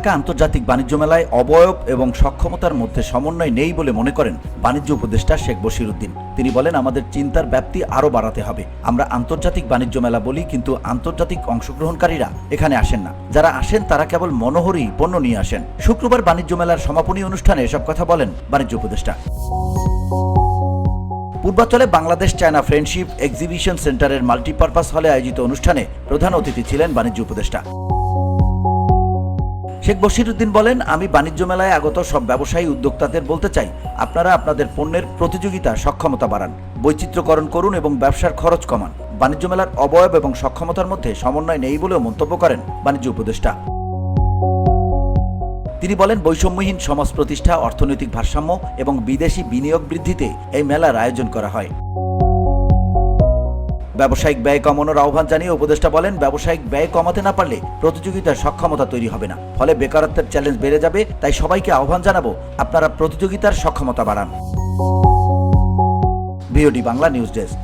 ঢাকা আন্তর্জাতিক বাণিজ্য মেলায় অবয়ব এবং সক্ষমতার মধ্যে সমন্বয় নেই বলে মনে করেন বাণিজ্য উপদেষ্টা শেখ বশিরউদ্দিন। তিনি বলেন, আমাদের চিন্তার ব্যাপ্তি আরও বাড়াতে হবে। আমরা আন্তর্জাতিক বাণিজ্য মেলা বলি, কিন্তু আন্তর্জাতিক অংশগ্রহণকারীরা এখানে আসেন না। যারা আসেন তারা কেবল মনোহরী পণ্য নিয়ে আসেন। শুক্রবার বাণিজ্য মেলার সমাপনী অনুষ্ঠানে এসব কথা বলেন বাণিজ্য উপদেষ্টা। পূর্বাঞ্চলে বাংলাদেশ চায়না ফ্রেন্ডশিপ এক্সিবিশন সেন্টারের মাল্টিপারপাস হলে আয়োজিত অনুষ্ঠানে প্রধান অতিথি ছিলেন বাণিজ্য উপদেষ্টা শেখ বশিরউদ্দিন বলেন, আমি বাণিজ্য মেলায় আগত সব ব্যবসায়ী উদ্যোক্তাদের বলতে চাই, আপনারা আপনাদের পণ্যের প্রতিযোগিতা সক্ষমতা বাড়ান, বৈচিত্র্যকরণ করুন এবং ব্যবসার খরচ কমান। বাণিজ্য মেলার অবয়ব এবং সক্ষমতার মধ্যে সমন্বয় নেই বলেও মন্তব্য করেন বাণিজ্য উপদেষ্টা। তিনি বলেন, বৈষম্যহীন সমাজ প্রতিষ্ঠা, অর্থনৈতিক ভারসাম্য এবং বিদেশি বিনিয়োগ বৃদ্ধিতে এই মেলার আয়োজন করা হয়। ব্যবসায়িক ব্যয় কমানোর আহ্বান জানিয়ে উপদেষ্টা বলেন, ব্যবসায়িক ব্যয় কমাতে না পারলে প্রতিযোগিতার সক্ষমতা তৈরি হবে না, ফলে বেকারত্বের চ্যালেঞ্জ বেড়ে যাবে। তাই সবাইকে আহ্বান জানাবো, আপনারা প্রতিযোগিতার সক্ষমতা বাড়ান। VOD Bangla news desk.